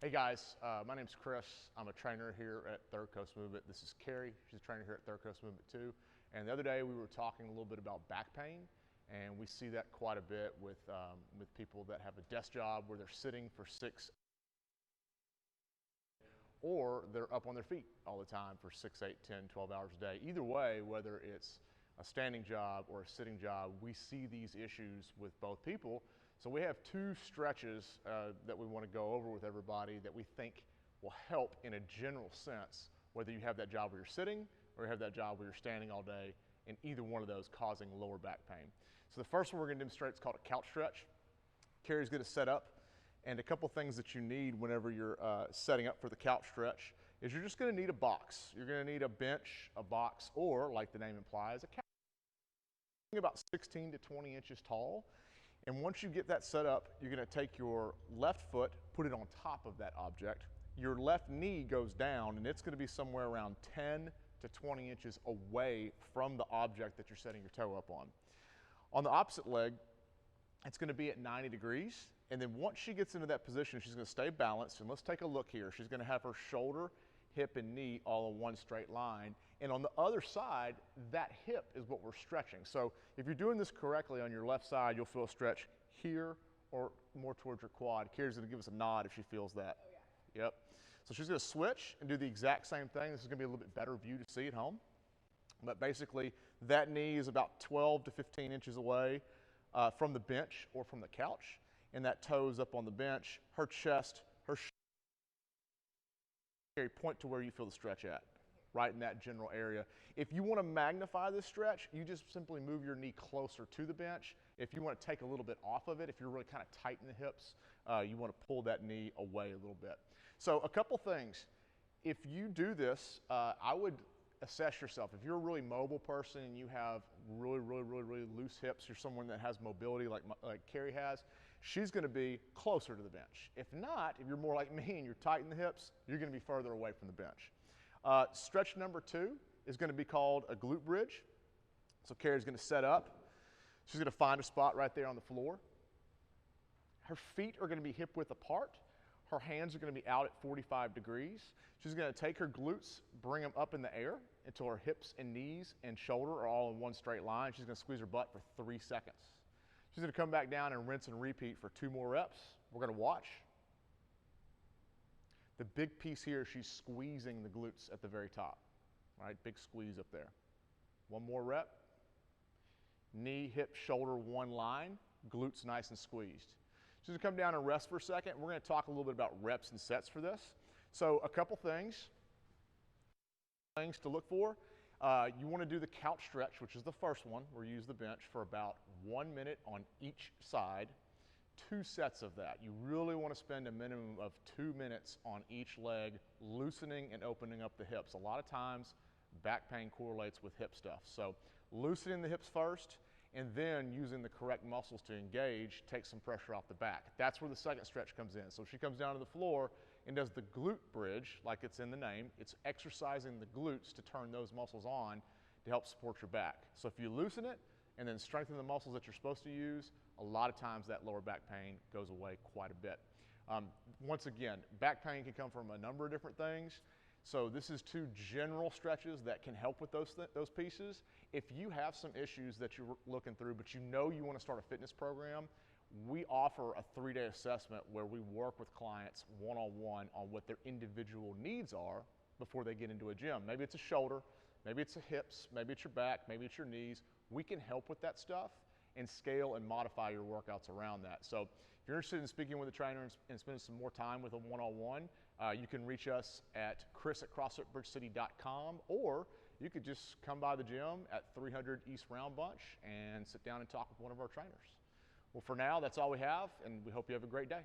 Hey guys, my name's Chris. I'm a trainer here at Third Coast Movement. This is Carrie. She's a trainer here at Third Coast Movement too. And the other day we were talking a little bit about back pain, and we see that quite a bit with people that have a desk job where they're sitting for 6, or they're up on their feet all the time for 6, 8, 10, 12 hours a day. Either way, whether it's a standing job or a sitting job, we see these issues with both people. So we have 2 stretches that we want to go over with everybody that we think will help in a general sense, whether you have that job where you're sitting or you have that job where you're standing all day, and either one of those causing lower back pain. So the first one we're going to demonstrate is called a couch stretch. Carrie's going to set up, and a couple things that you need whenever you're setting up for the couch stretch is you're just going to need a box. You're going to need a bench, a box, or like the name implies, a couch. About 16 to 20 inches tall. And once you get that set up, you're going to take your left foot, put it on top of that object. Your left knee goes down, and it's going to be somewhere around 10 to 20 inches away from the object that you're setting your toe up on. On the opposite leg, it's going to be at 90 degrees. And then once she gets into that position, she's going to stay balanced. And let's take a look here. She's going to have her shoulder, hip, and knee all in one straight line. And on the other side, that hip is what we're stretching. So if you're doing this correctly on your left side, you'll feel a stretch here or more towards your quad. Carrie's going to give us a nod if she feels that. Oh, yeah. Yep. So she's going to switch and do the exact same thing. This is going to be a little bit better view to see at home. But basically, that knee is about 12 to 15 inches away from the bench or from the couch. And that toe's up on the bench. Her chest, her shoulder, point to where you feel the stretch at, right in that general area. If you want to magnify this stretch, you just simply move your knee closer to the bench. If you want to take a little bit off of it, if you're really kind of tight in the hips, you want to pull that knee away a little bit. So a couple things. If you do this, I would assess yourself. If you're a really mobile person and you have really loose hips, you're someone that has mobility like Carrie has, she's going to be closer to the bench. If not, if you're more like me and you're tight in the hips, you're going to be further away from the bench. Stretch number 2 is going to be called a glute bridge. So Carrie's going to set up. She's going to find a spot right there on the floor. Her feet are going to be hip width apart. Her hands are going to be out at 45 degrees. She's going to take her glutes, bring them up in the air until her hips and knees and shoulder are all in one straight line. She's going to squeeze her butt for 3 seconds. She's going to come back down and rinse and repeat for 2 more reps. We're going to watch. The big piece here, she's squeezing the glutes at the very top. Right, big squeeze up there. 1 more rep. Knee, hip, shoulder, one line. Glutes nice and squeezed. She's going to come down and rest for a second. We're going to talk a little bit about reps and sets for this. So a couple things to look for. You want to do the couch stretch, which is the first one, where you use the bench for about 1 minute on each side. 2 sets of that. You really want to spend a minimum of 2 minutes on each leg, loosening and opening up the hips. A lot of times, back pain correlates with hip stuff. So loosening the hips first, and then using the correct muscles to engage, take some pressure off the back. That's where the second stretch comes in. So she comes down to the floor and does the glute bridge, like it's in the name. It's exercising the glutes to turn those muscles on to help support your back. So if you loosen it and then strengthen the muscles that you're supposed to use, a lot of times that lower back pain goes away quite a bit. Once again, back pain can come from a number of different things. So this is 2 general stretches that can help with those pieces. If you have some issues that you're looking through, but you know you want to start a fitness program, we offer a 3-day assessment where we work with clients one-on-one on what their individual needs are before they get into a gym. Maybe it's a shoulder, maybe it's the hips, maybe it's your back, maybe it's your knees. We can help with that stuff and scale and modify your workouts around that. So if you're interested in speaking with a trainer and spending some more time with them one-on-one, you can reach us at chris@crossfitbridgecity.com, or you could just come by the gym at 300 East Round Bunch and sit down and talk with one of our trainers. Well, for now, that's all we have, and we hope you have a great day.